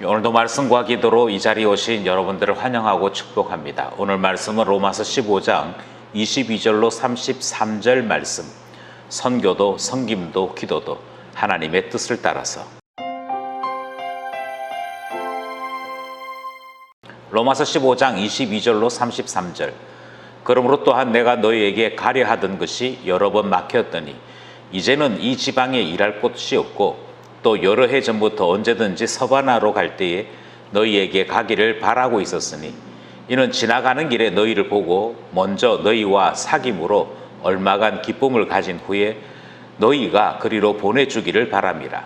오늘도 말씀과 기도로 이 자리에 오신 여러분들을 환영하고 축복합니다. 오늘 말씀은 로마서 15장 22절로 33절 말씀. 선교도 섬김도 기도도 하나님의 뜻을 따라서. 로마서 15장 22절로 33절. 그러므로 또한 내가 너희에게 가려 하던 것이 여러 번 막혔더니 이제는 이 지방에 일할 곳이 없고 또 여러 해 전부터 언제든지 서바나로 갈 때에 너희에게 가기를 바라고 있었으니 이는 지나가는 길에 너희를 보고 먼저 너희와 사귐으로 얼마간 기쁨을 가진 후에 너희가 그리로 보내주기를 바람이라.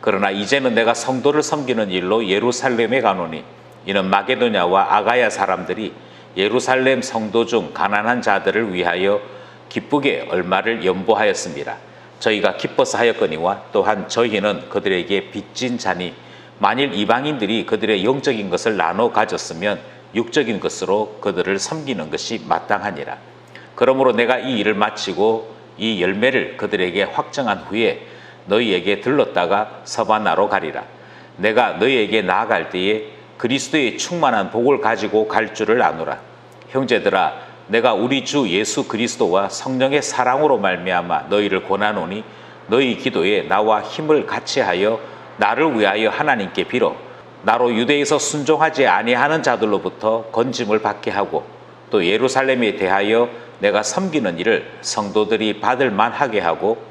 그러나 이제는 내가 성도를 섬기는 일로 예루살렘에 가노니 이는 마게도냐와 아가야 사람들이 예루살렘 성도 중 가난한 자들을 위하여 기쁘게 얼마를 연보하였습니다. 저희가 기뻐서 하였거니와 또한 저희는 그들에게 빚진 자니 만일 이방인들이 그들의 영적인 것을 나눠 가졌으면 육적인 것으로 그들을 섬기는 것이 마땅하니라. 그러므로 내가 이 일을 마치고 이 열매를 그들에게 확정한 후에 너희에게 들렀다가 서바나로 가리라. 내가 너희에게 나아갈 때에 그리스도의 충만한 복을 가지고 갈 줄을 아노라. 형제들아, 내가 우리 주 예수 그리스도와 성령의 사랑으로 말미암아 너희를 권하노니 너희 기도에 나와 힘을 같이하여 나를 위하여 하나님께 빌어 나로 유대에서 순종하지 아니하는 자들로부터 건짐을 받게 하고 또 예루살렘에 대하여 내가 섬기는 일을 성도들이 받을 만하게 하고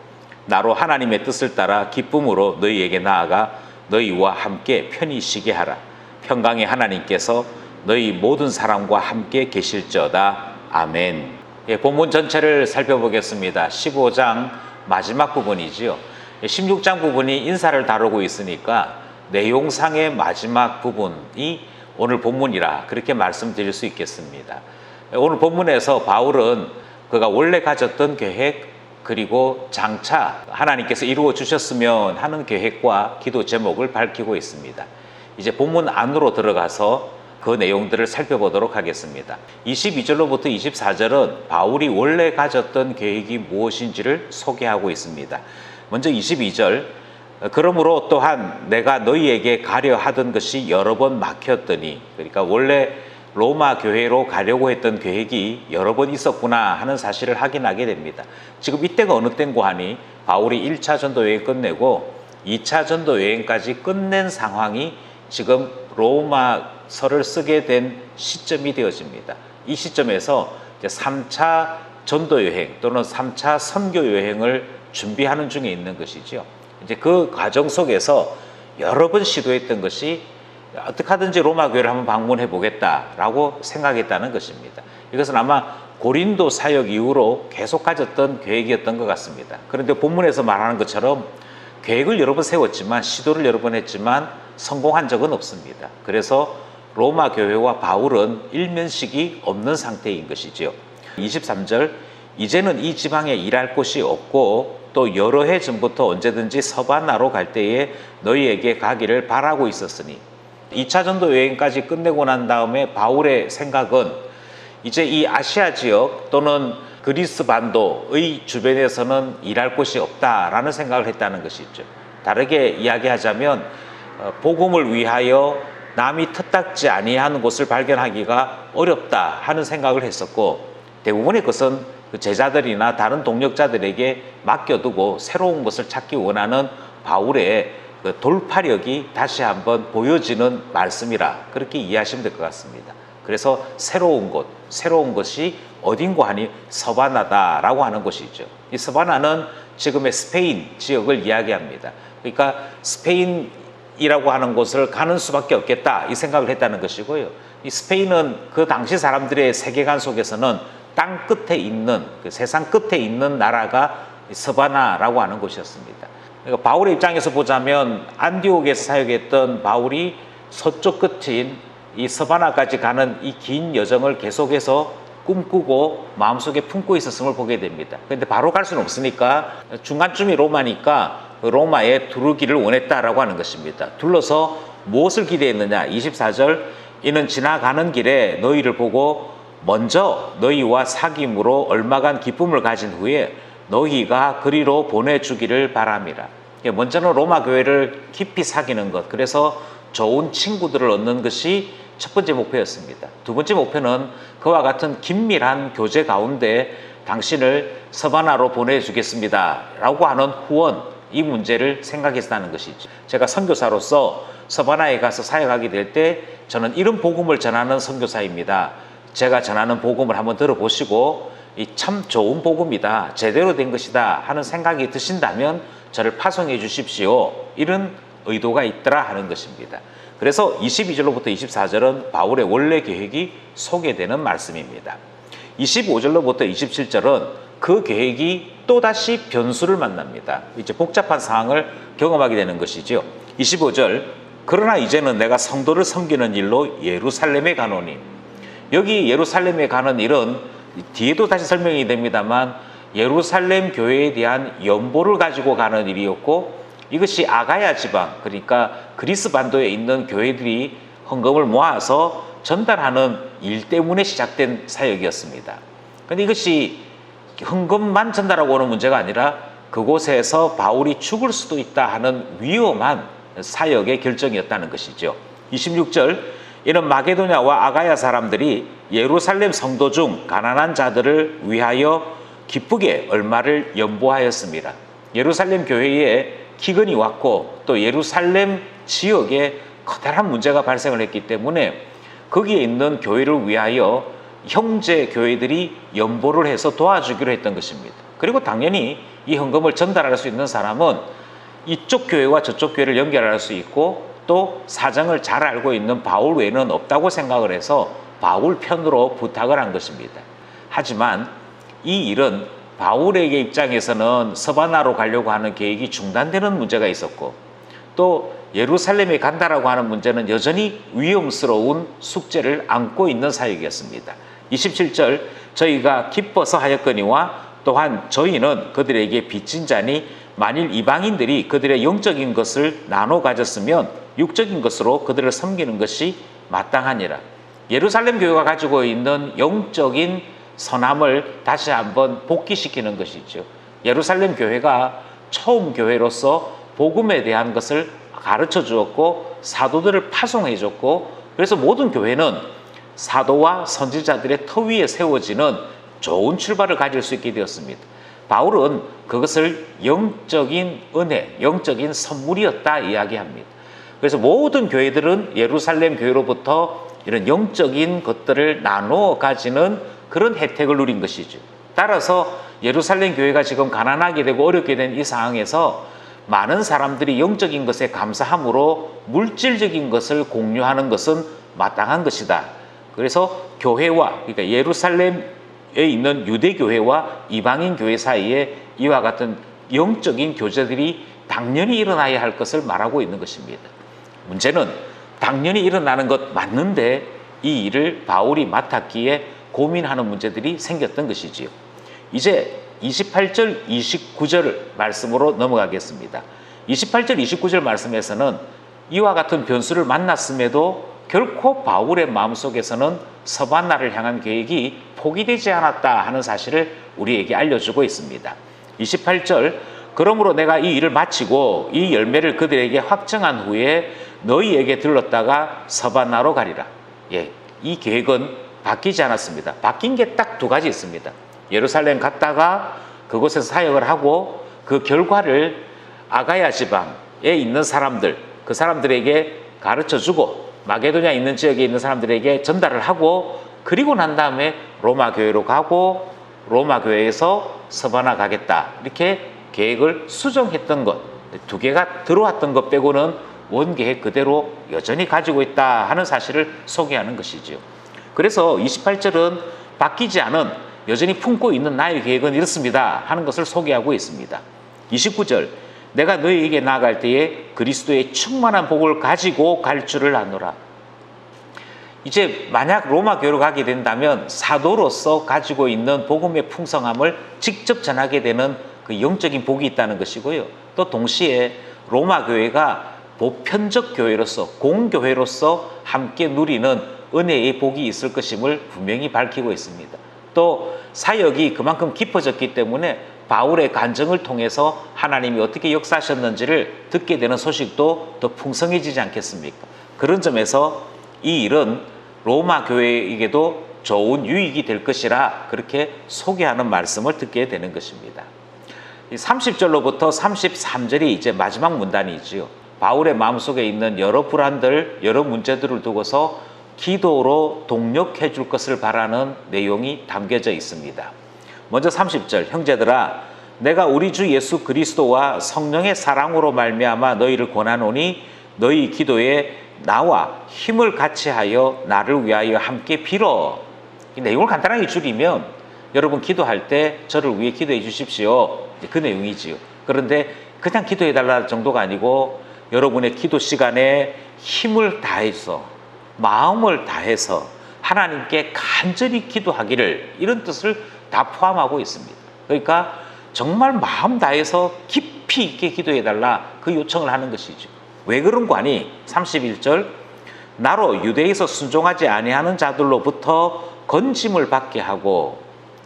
나로 하나님의 뜻을 따라 기쁨으로 너희에게 나아가 너희와 함께 편히 쉬게 하라. 평강의 하나님께서 너희 모든 사람과 함께 계실지어다. 아멘. 본문 전체를 살펴보겠습니다. 15장 마지막 부분이지요. 16장 부분이 인사를 다루고 있으니까 내용상의 마지막 부분이 오늘 본문이라 그렇게 말씀드릴 수 있겠습니다. 오늘 본문에서 바울은 그가 원래 가졌던 계획 그리고 장차 하나님께서 이루어 주셨으면 하는 계획과 기도 제목을 밝히고 있습니다. 이제 본문 안으로 들어가서 그 내용들을 살펴보도록 하겠습니다. 22절로부터 24절은 바울이 원래 가졌던 계획이 무엇인지를 소개하고 있습니다. 먼저 22절, 그러므로 또한 내가 너희에게 가려 하던 것이 여러 번 막혔더니, 그러니까 원래 로마 교회로 가려고 했던 계획이 여러 번 있었구나 하는 사실을 확인하게 됩니다. 지금 이때가 어느 때인고 하니 바울이 1차 전도 여행 끝내고 2차 전도 여행까지 끝낸 상황이 지금 로마서를 쓰게 된 시점이 되어집니다. 이 시점에서 이제 3차 전도 여행 또는 3차 선교 여행을 준비하는 중에 있는 것이죠. 이제 그 과정 속에서 여러 번 시도했던 것이 어떻게 하든지 로마 교회를 한번 방문해 보겠다라고 생각했다는 것입니다. 이것은 아마 고린도 사역 이후로 계속 가졌던 계획이었던 것 같습니다. 그런데 본문에서 말하는 것처럼 계획을 여러 번 세웠지만 시도를 여러 번 했지만 성공한 적은 없습니다. 그래서 로마 교회와 바울은 일면식이 없는 상태인 것이죠. 23절, 이제는 이 지방에 일할 곳이 없고 또 여러 해 전부터 언제든지 서바나로 갈 때에 너희에게 가기를 바라고 있었으니 2차 전도 여행까지 끝내고 난 다음에 바울의 생각은 이제 이 아시아 지역 또는 그리스 반도의 주변에서는 일할 곳이 없다라는 생각을 했다는 것이죠. 다르게 이야기하자면 복음을 위하여 남이 텃닥지 아니하는 곳을 발견하기가 어렵다 하는 생각을 했었고 대부분의 것은 그 제자들이나 다른 동역자들에게 맡겨두고 새로운 것을 찾기 원하는 바울의 그 돌파력이 다시 한번 보여지는 말씀이라 그렇게 이해하시면 될 것 같습니다. 그래서 새로운 곳, 새로운 것이 어딘고 하니 서바나다라고 하는 곳이죠. 이 서바나는 지금의 스페인 지역을 이야기합니다. 그러니까 스페인이라고 하는 곳을 가는 수밖에 없겠다 이 생각을 했다는 것이고요. 이 스페인은 그 당시 사람들의 세계관 속에서는 땅 끝에 있는 그 세상 끝에 있는 나라가 서바나라고 하는 곳이었습니다. 그러니까 바울의 입장에서 보자면 안디옥에서 사역했던 바울이 서쪽 끝인 이 서바나까지 가는 이 긴 여정을 계속해서 꿈꾸고 마음속에 품고 있었음을 보게 됩니다. 그런데 바로 갈 수는 없으니까 중간쯤이 로마니까 로마에 두르기를 원했다라고 하는 것입니다. 둘러서 무엇을 기대했느냐? 24절, 이는 지나가는 길에 너희를 보고 먼저 너희와 사귐으로 얼마간 기쁨을 가진 후에 너희가 그리로 보내주기를 바람이라. 먼저는 로마 교회를 깊이 사귀는 것, 그래서 좋은 친구들을 얻는 것이 첫 번째 목표였습니다. 두 번째 목표는 그와 같은 긴밀한 교제 가운데 당신을 서바나로 보내주겠습니다 라고 하는 후원, 이 문제를 생각했다는 것이죠. 제가 선교사로서 서바나에 가서 사역하게 될 때 저는 이런 복음을 전하는 선교사입니다. 제가 전하는 복음을 한번 들어보시고 이 참 좋은 복음이다, 제대로 된 것이다 하는 생각이 드신다면 저를 파송해 주십시오. 이런 의도가 있더라 하는 것입니다. 그래서 22절로부터 24절은 바울의 원래 계획이 소개되는 말씀입니다. 25절로부터 27절은 그 계획이 또다시 변수를 만납니다. 이제 복잡한 상황을 경험하게 되는 것이죠. 25절, 그러나 이제는 내가 성도를 섬기는 일로 예루살렘에 가노니. 여기 예루살렘에 가는 일은 뒤에도 다시 설명이 됩니다만 예루살렘 교회에 대한 연보를 가지고 가는 일이었고, 이것이 아가야 지방, 그러니까 그리스 반도에 있는 교회들이 헌금을 모아서 전달하는 일 때문에 시작된 사역이었습니다. 그런데 이것이 헌금만 전달하고 오는 문제가 아니라 그곳에서 바울이 죽을 수도 있다 하는 위험한 사역의 결정이었다는 것이죠. 26절, 이는 마게도냐와 아가야 사람들이 예루살렘 성도 중 가난한 자들을 위하여 기쁘게 얼마를 연보하였습니다. 예루살렘 교회에 기근이 왔고 또 예루살렘 지역에 커다란 문제가 발생을 했기 때문에 거기에 있는 교회를 위하여 형제 교회들이 연보를 해서 도와주기로 했던 것입니다. 그리고 당연히 이 헌금을 전달할 수 있는 사람은 이쪽 교회와 저쪽 교회를 연결할 수 있고 또 사정을 잘 알고 있는 바울 외에는 없다고 생각을 해서 바울 편으로 부탁을 한 것입니다. 하지만 이 일은 바울에게 입장에서는 서바나로 가려고 하는 계획이 중단되는 문제가 있었고 또 예루살렘에 간다라고 하는 문제는 여전히 위험스러운 숙제를 안고 있는 사역이었습니다. 27절, 저희가 기뻐서 하였거니와 또한 저희는 그들에게 빚진 자니 만일 이방인들이 그들의 영적인 것을 나눠 가졌으면 육적인 것으로 그들을 섬기는 것이 마땅하니라. 예루살렘 교회가 가지고 있는 영적인 선함을 다시 한번 복귀시키는 것이죠. 예루살렘 교회가 처음 교회로서 복음에 대한 것을 가르쳐 주었고 사도들을 파송해 줬고, 그래서 모든 교회는 사도와 선지자들의 터 위에 세워지는 좋은 출발을 가질 수 있게 되었습니다. 바울은 그것을 영적인 은혜, 영적인 선물이었다 이야기합니다. 그래서 모든 교회들은 예루살렘 교회로부터 이런 영적인 것들을 나누어 가지는 그런 혜택을 누린 것이죠. 따라서 예루살렘 교회가 지금 가난하게 되고 어렵게 된 이 상황에서 많은 사람들이 영적인 것에 감사함으로 물질적인 것을 공유하는 것은 마땅한 것이다. 그래서 교회와, 그러니까 예루살렘에 있는 유대교회와 이방인 교회 사이에 이와 같은 영적인 교제들이 당연히 일어나야 할 것을 말하고 있는 것입니다. 문제는 당연히 일어나는 것 맞는데 이 일을 바울이 맡았기에 고민하는 문제들이 생겼던 것이지요. 이제 28절, 29절 말씀으로 넘어가겠습니다. 28절, 29절 말씀에서는 이와 같은 변수를 만났음에도 결코 바울의 마음속에서는 서바나를 향한 계획이 포기되지 않았다 하는 사실을 우리에게 알려주고 있습니다. 28절, 그러므로 내가 이 일을 마치고 이 열매를 그들에게 확정한 후에 너희에게 들렀다가 서바나로 가리라. 이 계획은 바뀌지 않았습니다. 바뀐 게 딱 두 가지 있습니다. 예루살렘 갔다가 그곳에서 사역을 하고 그 결과를 아가야 지방에 있는 사람들, 그 사람들에게 가르쳐주고 마게도냐 있는 지역에 있는 사람들에게 전달을 하고 그리고 난 다음에 로마 교회로 가고 로마 교회에서 서바나 가겠다. 이렇게 계획을 수정했던 것, 두 개가 들어왔던 것 빼고는 원계획 그대로 여전히 가지고 있다 하는 사실을 소개하는 것이죠. 그래서 28절은 바뀌지 않은 여전히 품고 있는 나의 계획은 이렇습니다 하는 것을 소개하고 있습니다. 29절, 내가 너희에게 나아갈 때에 그리스도의 충만한 복을 가지고 갈 줄을 아노라. 이제 만약 로마 교회로 가게 된다면 사도로서 가지고 있는 복음의 풍성함을 직접 전하게 되는 그 영적인 복이 있다는 것이고요. 또 동시에 로마 교회가 보편적 교회로서 공교회로서 함께 누리는 은혜의 복이 있을 것임을 분명히 밝히고 있습니다. 또 사역이 그만큼 깊어졌기 때문에 바울의 간증을 통해서 하나님이 어떻게 역사하셨는지를 듣게 되는 소식도 더 풍성해지지 않겠습니까? 그런 점에서 이 일은 로마 교회에게도 좋은 유익이 될 것이라 그렇게 소개하는 말씀을 듣게 되는 것입니다. 30절로부터 33절이 이제 마지막 문단이지요. 바울의 마음속에 있는 여러 불안들, 여러 문제들을 두고서 기도로 동력해 줄 것을 바라는 내용이 담겨져 있습니다. 먼저 30절, 형제들아 내가 우리 주 예수 그리스도와 성령의 사랑으로 말미암아 너희를 권하노니 너희 기도에 나와 힘을 같이 하여 나를 위하여 함께 빌어. 이 내용을 간단하게 줄이면 여러분 기도할 때 저를 위해 기도해 주십시오. 그 내용이지요. 그런데 그냥 기도해 달라는 정도가 아니고 여러분의 기도 시간에 힘을 다해서 마음을 다해서 하나님께 간절히 기도하기를, 이런 뜻을 다 포함하고 있습니다. 그러니까 정말 마음 다해서 깊이 있게 기도해 달라, 그 요청을 하는 것이죠. 왜 그런 거 아니? 31절, 나로 유대에서 순종하지 아니하는 자들로부터 건짐을 받게 하고.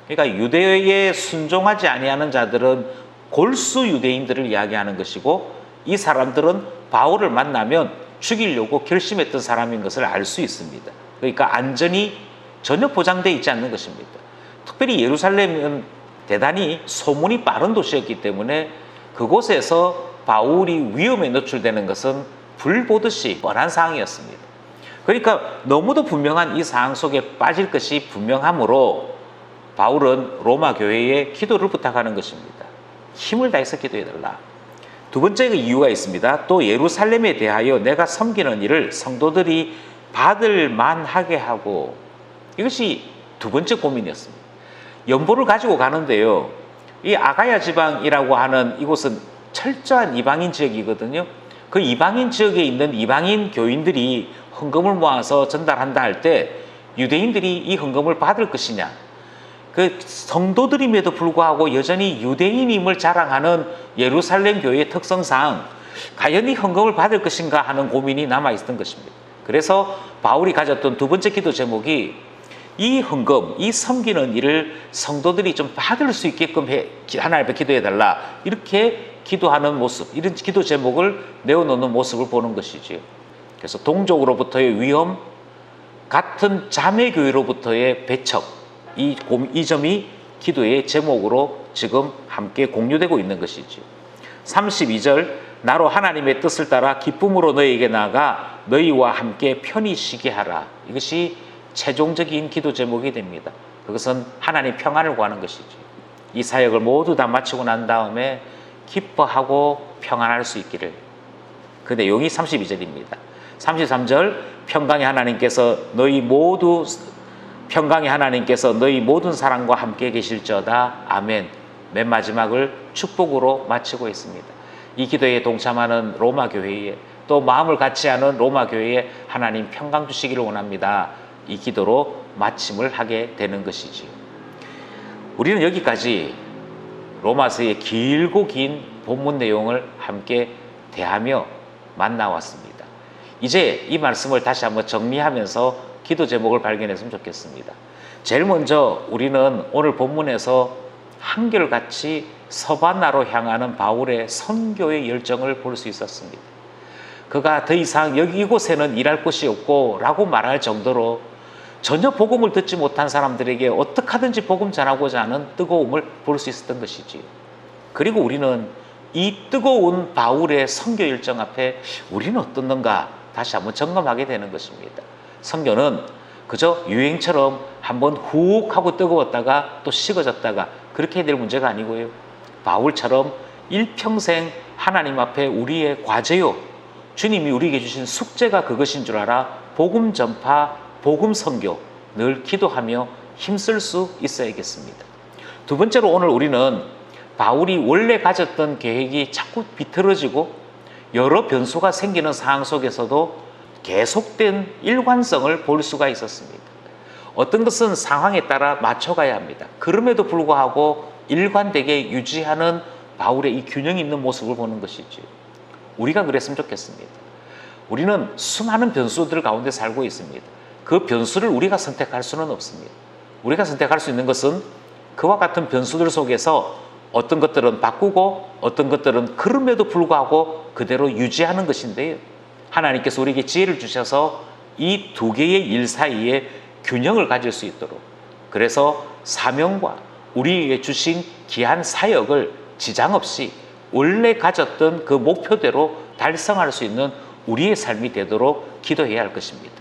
그러니까 유대에 순종하지 아니하는 자들은 골수 유대인들을 이야기하는 것이고, 이 사람들은 바울을 만나면 죽이려고 결심했던 사람인 것을 알 수 있습니다. 그러니까 안전이 전혀 보장되어 있지 않는 것입니다. 특별히 예루살렘은 대단히 소문이 빠른 도시였기 때문에 그곳에서 바울이 위험에 노출되는 것은 불 보듯이 뻔한 상황이었습니다. 그러니까 너무도 분명한 이 상황 속에 빠질 것이 분명하므로 바울은 로마 교회에 기도를 부탁하는 것입니다. 힘을 다해서 기도해달라. 두 번째 이유가 있습니다. 또 예루살렘에 대하여 내가 섬기는 일을 성도들이 받을 만하게 하고. 이것이 두 번째 고민이었습니다. 연보를 가지고 가는데요, 이 아가야 지방이라고 하는 이곳은 철저한 이방인 지역이거든요. 그 이방인 지역에 있는 이방인 교인들이 헌금을 모아서 전달한다 할 때 유대인들이 이 헌금을 받을 것이냐, 그 성도들임에도 불구하고 여전히 유대인임을 자랑하는 예루살렘 교회의 특성상 과연 이 헌금을 받을 것인가 하는 고민이 남아있던 것입니다. 그래서 바울이 가졌던 두 번째 기도 제목이 이 헌금, 이 섬기는 일을 성도들이 좀 받을 수 있게끔 하나님 앞에 기도해달라, 이렇게 기도하는 모습, 이런 기도 제목을 내어놓는 모습을 보는 것이지요. 그래서 동족으로부터의 위험, 같은 자매교회로부터의 배척, 이 점이 기도의 제목으로 지금 함께 공유되고 있는 것이지요. 32절, 나로 하나님의 뜻을 따라 기쁨으로 너희에게 나아가 너희와 함께 편히 쉬게 하라. 이것이 최종적인 기도 제목이 됩니다. 그것은 하나님 평안을 구하는 것이죠. 이 사역을 모두 다 마치고 난 다음에 기뻐하고 평안할 수 있기를. 그 내용이 32절입니다. 33절, 평강의 하나님께서 너희 모든 사랑과 함께 계실지어다. 아멘. 맨 마지막을 축복으로 마치고 있습니다. 이 기도에 동참하는 로마 교회에, 또 마음을 같이 하는 로마 교회에 하나님 평강 주시기를 원합니다. 이 기도로 마침을 하게 되는 것이지요. 우리는 여기까지 로마서의 길고 긴 본문 내용을 함께 대하며 만나왔습니다. 이제 이 말씀을 다시 한번 정리하면서 기도 제목을 발견했으면 좋겠습니다. 제일 먼저 우리는 오늘 본문에서 한결같이 서바나로 향하는 바울의 선교의 열정을 볼 수 있었습니다. 그가 더 이상 이곳에는 일할 곳이 없고 라고 말할 정도로 전혀 복음을 듣지 못한 사람들에게 어떻게 하든지 복음 전하고자 하는 뜨거움을 볼 수 있었던 것이지요. 그리고 우리는 이 뜨거운 바울의 선교 열정 앞에 우리는 어떻는가 다시 한번 점검하게 되는 것입니다. 선교는 그저 유행처럼 한번 훅 하고 뜨거웠다가 또 식어졌다가 그렇게 될 문제가 아니고요. 바울처럼 일평생 하나님 앞에 우리의 과제요, 주님이 우리에게 주신 숙제가 그것인 줄 알아 복음 전파, 복음 선교 늘 기도하며 힘쓸 수 있어야겠습니다. 두 번째로 오늘 우리는 바울이 원래 가졌던 계획이 자꾸 비틀어지고 여러 변수가 생기는 상황 속에서도 계속된 일관성을 볼 수가 있었습니다. 어떤 것은 상황에 따라 맞춰가야 합니다. 그럼에도 불구하고 일관되게 유지하는 바울의 이 균형 있는 모습을 보는 것이죠. 우리가 그랬으면 좋겠습니다. 우리는 수많은 변수들 가운데 살고 있습니다. 그 변수를 우리가 선택할 수는 없습니다. 우리가 선택할 수 있는 것은 그와 같은 변수들 속에서 어떤 것들은 바꾸고 어떤 것들은 그럼에도 불구하고 그대로 유지하는 것인데요. 하나님께서 우리에게 지혜를 주셔서 이 두 개의 일 사이에 균형을 가질 수 있도록, 그래서 사명과 우리에게 주신 귀한 사역을 지장 없이 원래 가졌던 그 목표대로 달성할 수 있는 우리의 삶이 되도록 기도해야 할 것입니다.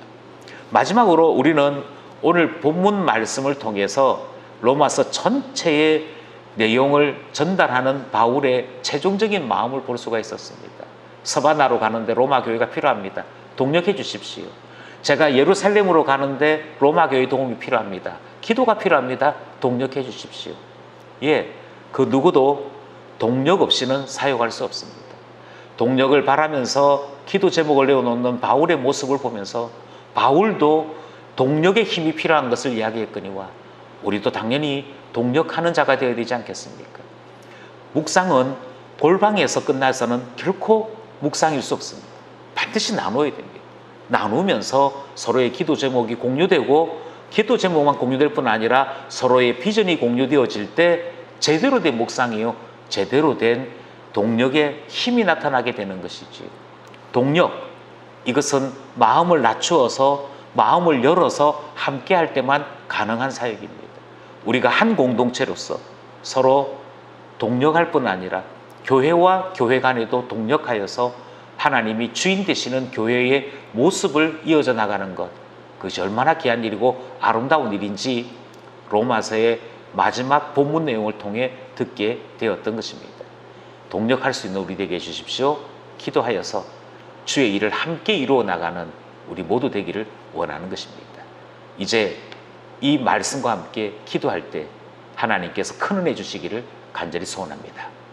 마지막으로 우리는 오늘 본문 말씀을 통해서 로마서 전체의 내용을 전달하는 바울의 최종적인 마음을 볼 수가 있었습니다. 서바나로 가는데 로마 교회가 필요합니다. 동력해 주십시오. 제가 예루살렘으로 가는데 로마 교회 도움이 필요합니다. 기도가 필요합니다. 동력해 주십시오. 예, 그 누구도 동력 없이는 사역할 수 없습니다. 동력을 바라면서 기도 제목을 내어놓는 바울의 모습을 보면서 바울도 동력의 힘이 필요한 것을 이야기했거니와 우리도 당연히 동력하는 자가 되어야 되지 않겠습니까? 묵상은 골방에서 끝나서는 결코 묵상일 수 없습니다. 반드시 나눠야 됩니다. 나누면서 서로의 기도 제목이 공유되고 기도 제목만 공유될 뿐 아니라 서로의 비전이 공유되어질 때 제대로 된 묵상이요, 제대로 된 동력의 힘이 나타나게 되는 것이지요. 동력, 이것은 마음을 낮추어서 마음을 열어서 함께 할 때만 가능한 사역입니다. 우리가 한 공동체로서 서로 동력할 뿐 아니라 교회와 교회 간에도 동력하여서 하나님이 주인 되시는 교회의 모습을 이어져 나가는 것, 그것이 얼마나 귀한 일이고 아름다운 일인지 로마서의 마지막 본문 내용을 통해 듣게 되었던 것입니다. 동력할 수 있는 우리 되게 해주십시오. 기도하여서 주의 일을 함께 이루어 나가는 우리 모두 되기를 원하는 것입니다. 이제 이 말씀과 함께 기도할 때 하나님께서 큰 은혜 주시기를 간절히 소원합니다.